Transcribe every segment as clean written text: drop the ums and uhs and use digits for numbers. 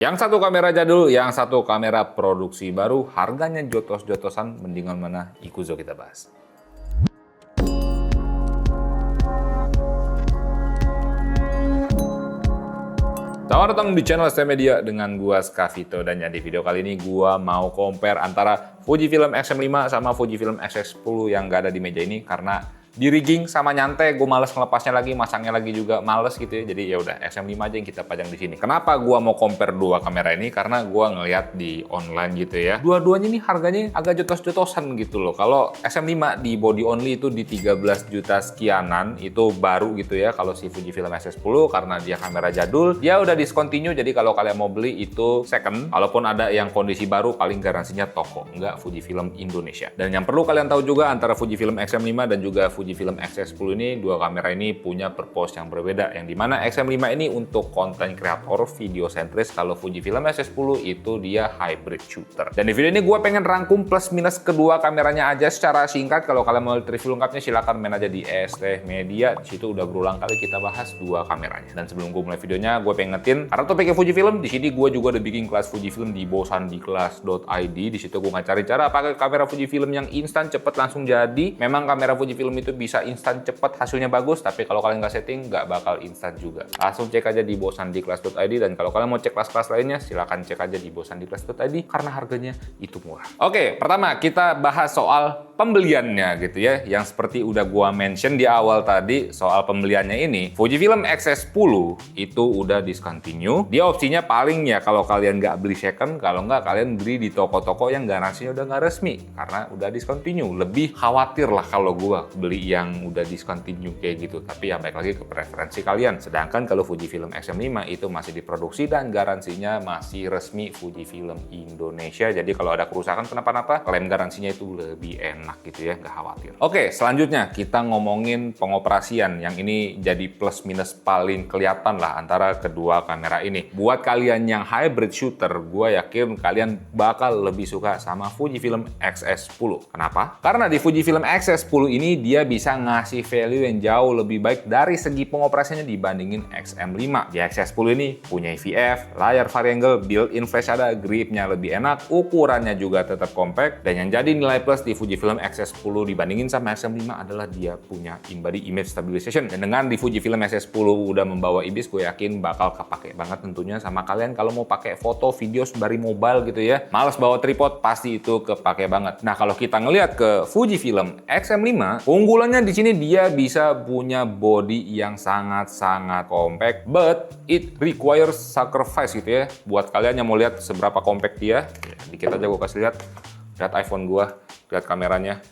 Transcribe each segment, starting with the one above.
Yang satu kamera jadul, yang satu kamera produksi baru, harganya jotos-jotosan, mendingan mana? Ikuzo kita bahas. Selamat datang di channel ST Media dengan gua Skavito, dan di video kali ini gua mau compare antara Fujifilm X-M5 sama Fujifilm X-X10 yang nggak ada di meja ini karena di rigging sama nyantai, gue males ngelepasnya lagi, masangnya lagi juga males gitu ya. Jadi ya udah X-M5 aja yang kita pajang di sini. Kenapa gua mau compare dua kamera ini? Karena gua ngeliat di online gitu ya. Dua-duanya ini harganya agak jotos-jotosan gitu loh. Kalau X-M5 di body only itu di 13 juta sekianan, itu baru gitu ya. Kalau si Fujifilm X-X10 karena dia kamera jadul, dia udah discontinue. Jadi kalau kalian mau beli itu second. Kalaupun ada yang kondisi baru, paling garansinya toko, nggak Fujifilm Indonesia. Dan yang perlu kalian tahu juga antara Fujifilm X-M5 dan juga Fujifilm X-X10 ini, dua kamera ini punya purpose yang berbeda, yang dimana X-M5 ini untuk konten kreator video sentris, kalau Fujifilm X-X10 itu dia hybrid shooter. Dan di video ini gue pengen rangkum plus minus kedua kameranya aja secara singkat. Kalau kalian mau review lengkapnya silahkan main aja di ST Media, di situ udah berulang kali kita bahas dua kameranya. Dan sebelum gue mulai videonya, gue pengen ngetin karena topiknya Fujifilm, di sini gue juga udah bikin kelas Fujifilm di bosandikelas.id. Di situ gue cari cara pakai kamera Fujifilm yang instan, cepet, langsung jadi. Memang kamera Fujifilm itu bisa instan cepet, hasilnya bagus, tapi kalau kalian nggak setting nggak bakal instan juga. Langsung cek aja di bosandikelas.id, dan kalau kalian mau cek kelas-kelas lainnya silahkan cek aja di bosandikelas.id karena harganya itu murah. Oke, pertama kita bahas soal pembeliannya gitu ya, yang seperti udah gua mention di awal tadi soal pembeliannya ini. Fujifilm X-S10 itu udah discontinue. Dia opsinya paling ya kalau kalian nggak beli second, kalau nggak kalian beli di toko-toko yang garansinya udah nggak resmi karena udah discontinue. Lebih khawatir lah kalau gua beli yang udah discontinue kayak gitu, tapi ya baik lagi ke preferensi kalian. Sedangkan kalau Fujifilm X-M5 itu masih diproduksi dan garansinya masih resmi Fujifilm Indonesia. Jadi kalau ada kerusakan kenapa-napa, klaim garansinya itu lebih enak gitu ya, nggak khawatir. Oke, selanjutnya kita ngomongin pengoperasian, yang ini jadi plus minus paling kelihatan lah antara kedua kamera ini. Buat kalian yang hybrid shooter, gue yakin kalian bakal lebih suka sama Fujifilm X-S10. Kenapa? Karena di Fujifilm X-S10 ini dia bisa ngasih value yang jauh lebih baik dari segi pengoperasiannya dibandingin X-M5. Di X-S10 ini punya EVF, layar variangle, built-in flash ada, gripnya lebih enak, ukurannya juga tetap compact, dan yang jadi nilai plus di Fujifilm X-S10 dibandingin sama X-M5 adalah dia punya in-body image stabilization. Dan dengan di Fujifilm X-S10 udah membawa IBIS, gue yakin bakal kepake banget tentunya sama kalian kalau mau pakai foto, video sembari mobile gitu ya. Males bawa tripod, pasti itu kepake banget. Nah, kalau kita ngelihat ke Fujifilm X-M5, unggulannya di sini dia bisa punya body yang sangat-sangat compact, but it requires sacrifice gitu ya. Buat kalian yang mau lihat seberapa compact dia, ya, dikit aja gue kasih lihat. Lihat iPhone gua, lihat kameranya.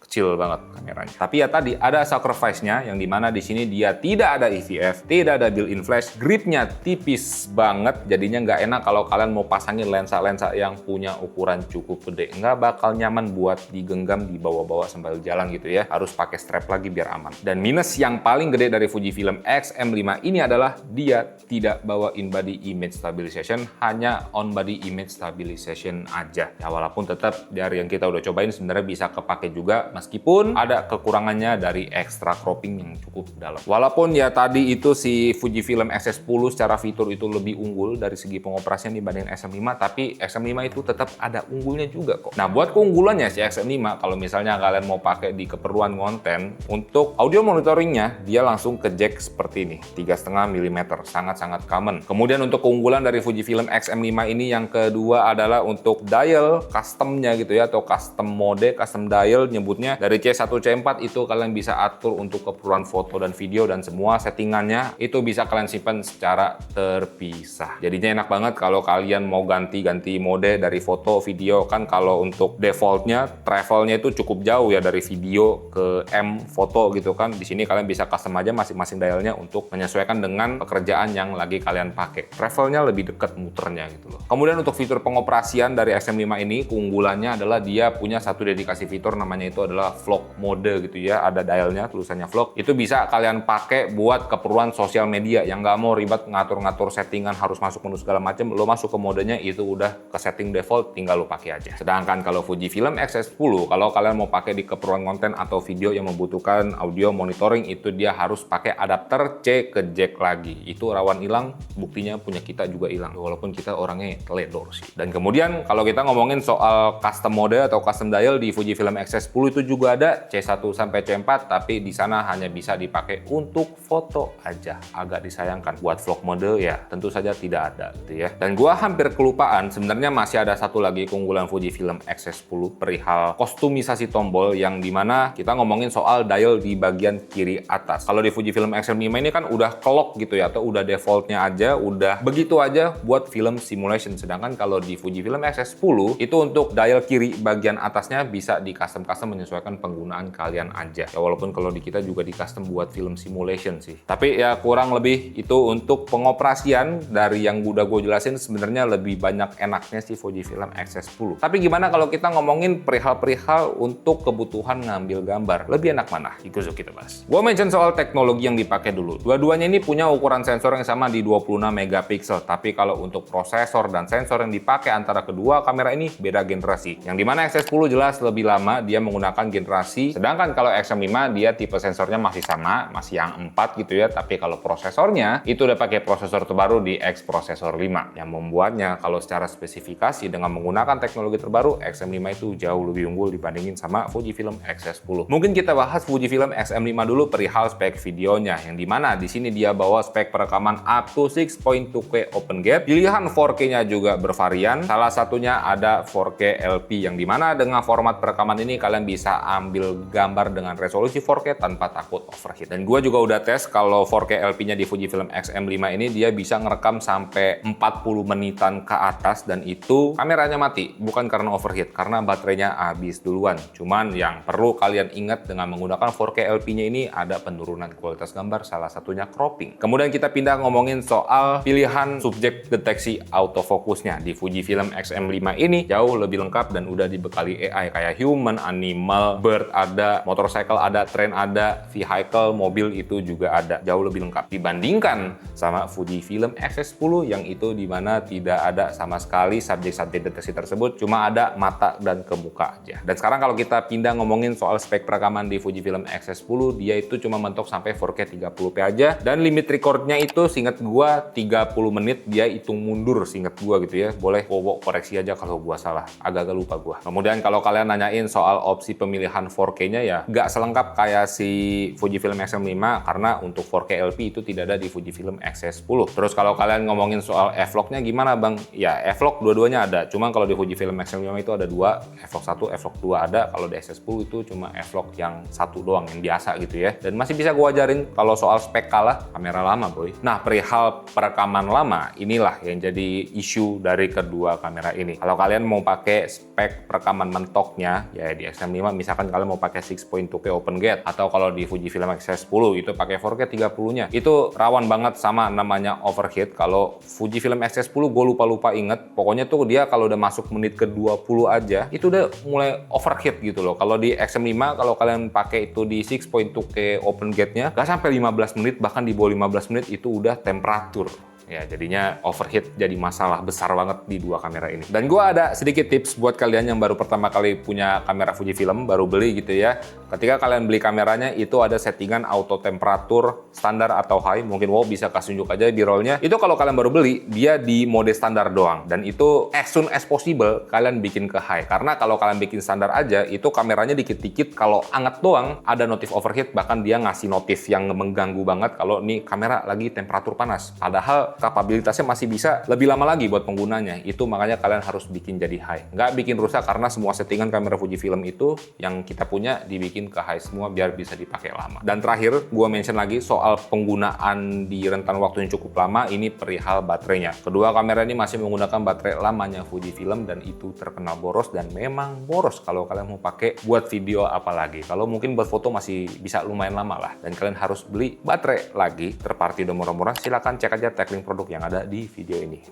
Kecil banget kameranya. Tapi ya tadi ada sacrifice-nya, yang dimana di sini dia tidak ada EVF, tidak ada built-in flash, gripnya tipis banget, jadinya nggak enak kalau kalian mau pasangin lensa-lensa yang punya ukuran cukup gede. Nggak bakal nyaman buat digenggam, dibawa-bawa sambil jalan gitu ya. Harus pakai strap lagi biar aman. Dan minus yang paling gede dari Fujifilm X-M5 ini adalah dia tidak bawa in-body image stabilization, hanya on-body image stabilization aja. Ya walaupun tetap dari yang kita udah cobain sebenarnya bisa kepake juga, meskipun ada kekurangannya dari extra cropping yang cukup dalam. Walaupun ya tadi itu si Fujifilm X-S10 secara fitur itu lebih unggul dari segi pengoperasian dibanding X-M5, tapi X-M5 itu tetap ada unggulnya juga kok. Nah, buat keunggulannya si X-M5, kalau misalnya kalian mau pakai di keperluan konten, untuk audio monitoringnya dia langsung ke jack seperti ini, 3,5 mm, sangat-sangat common. Kemudian untuk keunggulan dari Fujifilm X-M5 ini yang kedua adalah untuk dial customnya gitu ya, atau custom mode, custom dial nyebutnya. Dari C1 C4 itu kalian bisa atur untuk keperluan foto dan video, dan semua settingannya itu bisa kalian simpan secara terpisah. Jadinya enak banget kalau kalian mau ganti-ganti mode dari foto, video. Kan kalau untuk defaultnya travelnya itu cukup jauh ya dari video ke M foto gitu kan. Di sini kalian bisa custom aja masing-masing dialnya untuk menyesuaikan dengan pekerjaan yang lagi kalian pakai. Travelnya lebih dekat muternya gitu loh. Kemudian untuk fitur pengoperasian dari X-M5 ini, keunggulannya adalah dia punya satu dedikasi fitur, namanya itu adalah adalah vlog mode gitu ya, ada dialnya tulisannya vlog. Itu bisa kalian pakai buat keperluan sosial media yang nggak mau ribet ngatur-ngatur settingan harus masuk menu segala macam. Lo masuk ke modenya itu udah ke setting default, tinggal lo pakai aja. Sedangkan kalau Fujifilm X-S10 kalau kalian mau pakai di keperluan konten atau video yang membutuhkan audio monitoring, itu dia harus pakai adapter C ke jack lagi. Itu rawan hilang, buktinya punya kita juga hilang walaupun kita orangnya teledor sih. Dan kemudian kalau kita ngomongin soal custom mode atau custom dial di Fujifilm X-S10 itu juga ada C1 sampai C4, tapi di sana hanya bisa dipakai untuk foto aja. Agak disayangkan. Buat vlog mode ya tentu saja tidak ada gitu ya. Dan gua hampir kelupaan, sebenarnya masih ada satu lagi keunggulan Fujifilm X-S10 perihal kostumisasi tombol, yang dimana kita ngomongin soal dial di bagian kiri atas. Kalau di Fujifilm X-M5 ini kan udah kelok gitu ya, atau udah defaultnya aja, udah begitu aja buat film simulation. Sedangkan kalau di Fujifilm X-S10 itu untuk dial kiri bagian atasnya bisa di custom menyesuaikan penggunaan kalian aja. Ya walaupun kalau di kita juga di custom buat film simulation sih. Tapi ya kurang lebih itu untuk pengoperasian dari yang udah gue jelasin, sebenarnya lebih banyak enaknya sih Fujifilm X-S10. Tapi gimana kalau kita ngomongin perihal-perihal untuk kebutuhan ngambil gambar? Lebih enak mana? Ikut kita bahas. Gue mention soal teknologi yang dipakai dulu. Dua-duanya ini punya ukuran sensor yang sama di 26 megapiksel. Tapi kalau untuk prosesor dan sensor yang dipakai antara kedua kamera ini beda generasi. Yang dimana X-S10 jelas lebih lama dia menggunakan generasi, sedangkan kalau X-M5 dia tipe sensornya masih sama, masih yang 4 gitu ya. Tapi kalau prosesornya itu udah pakai prosesor terbaru di X Processor 5 yang membuatnya kalau secara spesifikasi dengan menggunakan teknologi terbaru X-M5 itu jauh lebih unggul dibandingin sama Fujifilm X-S10. Mungkin kita bahas Fujifilm X-M5 dulu perihal spek videonya, yang dimana di sini dia bawa spek perekaman up to 6.2K open gate. Pilihan 4K-nya juga bervarian. Salah satunya ada 4K LP, yang dimana dengan format perekaman ini kalian bisa ambil gambar dengan resolusi 4K tanpa takut overheat. Dan gue juga udah tes kalau 4K LP-nya di Fujifilm X-M5 ini dia bisa ngerekam sampai 40 menitan ke atas, dan itu kameranya mati. Bukan karena overheat, karena baterainya habis duluan. Cuman yang perlu kalian ingat dengan menggunakan 4K LP-nya ini ada penurunan kualitas gambar, salah satunya cropping. Kemudian kita pindah ngomongin soal pilihan subjek deteksi autofokusnya. Di Fujifilm X-M5 ini jauh lebih lengkap dan udah dibekali AI kayak human, animal, bird ada, motorcycle ada, train ada, vehicle, mobil itu juga ada. Jauh lebih lengkap dibandingkan sama Fujifilm X-S10 yang itu dimana tidak ada sama sekali subjek-subjek deteksi tersebut, cuma ada mata dan ke muka aja. Dan sekarang kalau kita pindah ngomongin soal spek perekaman di Fujifilm X-S10, dia itu cuma mentok sampai 4K 30p aja, dan limit recordnya itu seinget gua 30 menit, dia hitung mundur seinget gua gitu ya. Boleh Wowo koreksi aja kalau gua salah, agak-agak lupa gua. Kemudian kalau kalian nanyain soal opsi pemilihan 4K-nya ya nggak selengkap kayak si Fujifilm X-M5, karena untuk 4K LP itu tidak ada di Fujifilm X-S10. Terus kalau kalian ngomongin soal F-Log-nya gimana bang? Ya F-Log dua-duanya ada, cuma kalau di Fujifilm X-M5 itu ada dua, F-Log 1, F-Log 2 ada. Kalau di X-S10 itu cuma F-Log yang satu doang, yang biasa gitu ya. Dan masih bisa gua ajarin kalau soal spek kalah kamera lama boy. Nah perihal perekaman lama inilah yang jadi isu dari kedua kamera ini. Kalau kalian mau pakai spek perekaman mentoknya ya di X-M5, misalkan kalian mau pakai 6.2K open gate, atau kalau di Fujifilm X-S10 itu pakai 4K 30-nya, itu rawan banget sama namanya overheat. Kalau Fujifilm X-S10 gue lupa inget, pokoknya tuh dia kalau udah masuk menit ke 20 aja itu udah mulai overheat gitu loh. Kalau di X-M5 kalau kalian pakai itu di 6.2K open gate-nya gak sampai 15 menit, bahkan di bawah 15 menit itu udah temperatur. Ya jadinya overheat jadi masalah besar banget di dua kamera ini. Dan gue ada sedikit tips buat kalian yang baru pertama kali punya kamera Fujifilm, baru beli gitu ya. Ketika kalian beli kameranya itu ada settingan auto temperatur standar atau high. Mungkin wow bisa kasih tunjuk aja di rollnya. Itu kalau kalian baru beli dia di mode standar doang. Dan itu as soon as possible kalian bikin ke high. Karena kalau kalian bikin standar aja itu kameranya dikit-dikit kalau anget doang ada notif overheat. Bahkan dia ngasih notif yang mengganggu banget kalau nih kamera lagi temperatur panas. Padahal kapabilitasnya masih bisa lebih lama lagi buat penggunanya. Itu makanya kalian harus bikin jadi high. Nggak bikin rusak karena semua settingan kamera Fujifilm itu yang kita punya dibikin ke high semua biar bisa dipakai lama. Dan terakhir, gua mention lagi soal penggunaan di rentan waktu yang cukup lama, ini perihal baterainya. Kedua kamera ini masih menggunakan baterai lamanya Fujifilm dan itu terkenal boros, dan memang boros kalau kalian mau pakai buat video apalagi. Kalau mungkin buat foto masih bisa lumayan lama lah. Dan kalian harus beli baterai lagi, terparti udah murah-murah, silahkan cek aja tag link produk yang ada di video ini.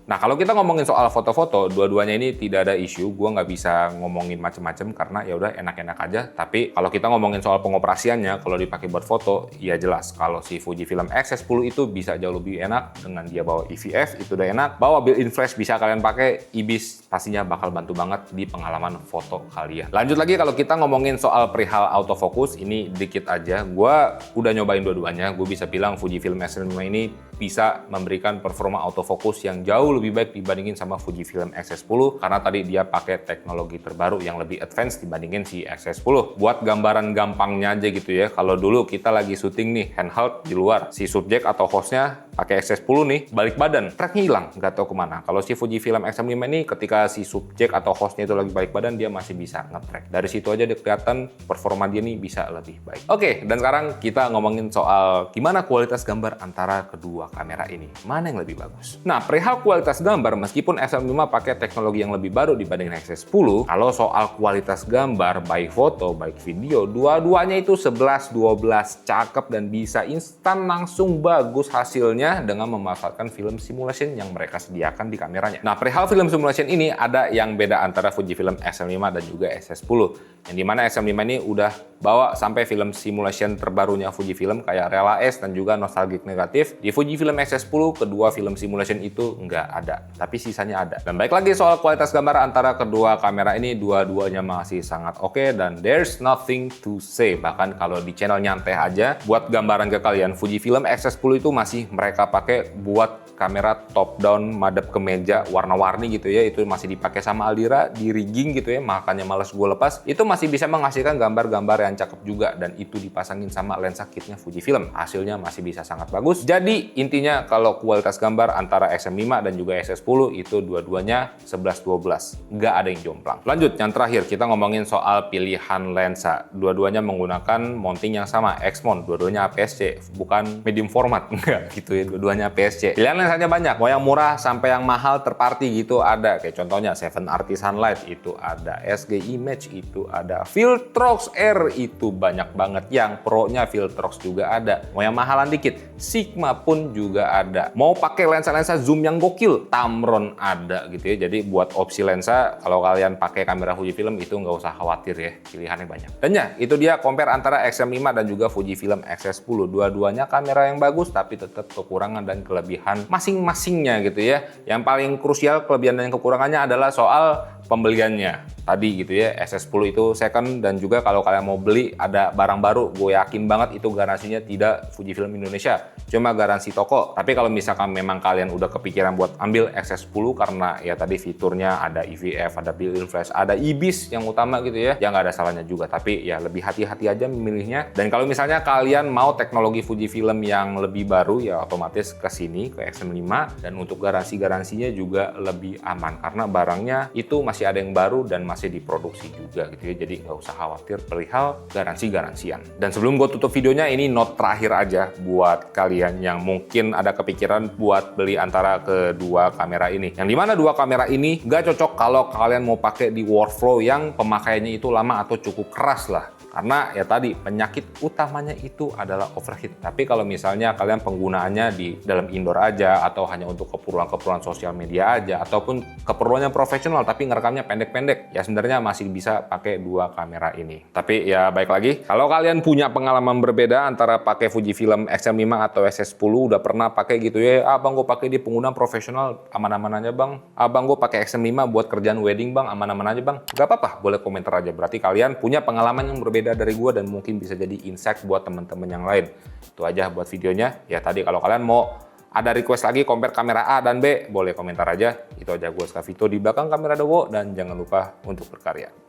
Nah, kalau kita ngomongin soal foto-foto, dua-duanya ini tidak ada isu. Gua nggak bisa ngomongin macem-macem karena ya udah enak-enak aja. Tapi kalau kita ngomongin soal pengoperasiannya, kalau dipakai buat foto, ya jelas. Kalau si Fujifilm X-S10 itu bisa jauh lebih enak dengan dia bawa EVF, itu udah enak. Bawa built-in flash bisa kalian pakai, IBIS pastinya bakal bantu banget di pengalaman foto kalian. Lanjut lagi kalau kita ngomongin soal perihal autofocus, ini dikit aja. Gua udah nyobain dua-duanya. Gue bisa bilang Fujifilm X-M5 ini bisa memberikan performa autofocus yang jauh lebih baik dibandingin sama Fujifilm X-S10 karena tadi dia pakai teknologi terbaru yang lebih advance dibandingin si X-S10. Buat gambaran gampangnya aja gitu ya, kalau dulu kita lagi syuting nih handheld di luar, si subjek atau hostnya pakai X-S10 nih, balik badan, tracknya hilang, nggak tahu kemana. Kalau si Fujifilm X-M5 ini ketika si subjek atau hostnya itu lagi balik badan, dia masih bisa nge-track. Dari situ aja dia kelihatan performa dia nih bisa lebih baik. Oke, dan sekarang kita ngomongin soal gimana kualitas gambar antara kedua kamera ini. Mana yang lebih bagus? Nah, perihal kualitas gambar, meskipun X-M5 pakai teknologi yang lebih baru dibanding X-S10, kalau soal kualitas gambar, baik foto, baik video, dua-duanya itu 11-12 cakep dan bisa instan langsung bagus hasilnya dengan memanfaatkan film simulation yang mereka sediakan di kameranya. Nah, perihal film simulation ini ada yang beda antara Fujifilm X-M5 dan juga X-S10. Yang dimana X-M5 ini udah bawa sampai film simulation terbarunya Fujifilm kayak Rela S dan juga Nostalgic Negative. Di Fujifilm X-S10 kedua film simulation itu nggak ada, tapi sisanya ada. Dan baik lagi soal kualitas gambar antara kedua kamera ini, dua-duanya masih sangat oke dan there's nothing to say. Bahkan kalau di channel nyantai aja, buat gambaran ke kalian, Fujifilm X-S10 itu masih mereka pakai buat kamera top down madep ke meja warna-warni gitu ya, itu masih dipakai sama Aldira di rigging gitu ya, makanya males gue lepas. Itu masih bisa menghasilkan gambar-gambar yang cakep juga dan itu dipasangin sama lensa kitnya Fujifilm, hasilnya masih bisa sangat bagus. Jadi intinya kalau kualitas gambar antara X-M5 dan juga X-S10 itu dua-duanya 11-12, nggak ada yang jomplang. Lanjut, yang terakhir kita ngomongin soal pilihan lensa. Dua-duanya menggunakan mounting yang sama, X-mount, dua-duanya APS-C, bukan medium format, enggak gitu ya, dua-duanya APS-C. Pilihan lensanya banyak, mau yang murah sampai yang mahal terparty gitu ada, kayak contohnya 7RT Sunlight itu ada, SG Image itu ada, Viltrox R itu banyak banget, yang pro-nya Viltrox juga ada, mau yang mahalan dikit Sigma pun juga ada, mau pakai lensa-lensa zoom yang gokil Tamron ada gitu ya. Jadi buat opsi lensa kalau kalian pakai kamera Fujifilm itu nggak usah khawatir ya, pilihannya banyak. Dan ya itu dia compare antara X-M5 dan juga Fujifilm X-S10. Dua-duanya kamera yang bagus tapi tetap kekurangan dan kelebihan masing-masingnya gitu ya. Yang paling krusial kelebihan dan kekurangannya adalah soal pembeliannya tadi gitu ya. X-S10 itu second dan juga kalau kalian mau beli ada barang baru, gue yakin banget itu garansinya tidak Fujifilm Indonesia, cuma garansi toko. Tapi kalau misalkan memang kalian udah kepikiran buat ambil X-S10 karena ya tadi fiturnya ada EVF, ada built-in flash, ada IBIS yang utama gitu ya, ya nggak ada salahnya juga. Tapi ya lebih hati-hati aja memilihnya. Dan kalau misalnya kalian mau teknologi Fujifilm yang lebih baru ya otomatis ke sini ke X-M5, dan untuk garansinya juga lebih aman karena barangnya itu masih ada yang baru dan masih diproduksi juga gitu ya. Jadi nggak usah khawatir perihal garansian. Dan sebelum gue tutup videonya, ini note terakhir aja buat kalian yang mungkin ada kepikiran buat beli antara kedua kamera ini. Yang dimana dua kamera ini nggak cocok kalau kalian mau pakai di workflow yang pemakaiannya itu lama atau cukup keras lah. Karena ya tadi penyakit utamanya itu adalah overheat. Tapi kalau misalnya kalian penggunaannya di dalam indoor aja atau hanya untuk keperluan sosial media aja ataupun keperluannya profesional tapi ngerekamnya pendek-pendek, ya sebenarnya masih bisa pakai dua kamera ini. Tapi ya baik lagi, kalau kalian punya pengalaman berbeda antara pakai Fujifilm X-M5 atau X-S10, udah pernah pakai gitu ya, abang gue pakai di penggunaan profesional aman-aman aja bang, abang gue pakai X-M5 buat kerjaan wedding bang, aman-aman aja bang, gak apa-apa, boleh komentar aja. Berarti kalian punya pengalaman yang berbeda dari gue dan mungkin bisa jadi insight buat teman-teman yang lain. Itu aja buat videonya. Ya tadi kalau kalian mau ada request lagi compare kamera A dan B, boleh komentar aja. Itu aja, gue Skavito di belakang kamera Dowo, dan jangan lupa untuk berkarya.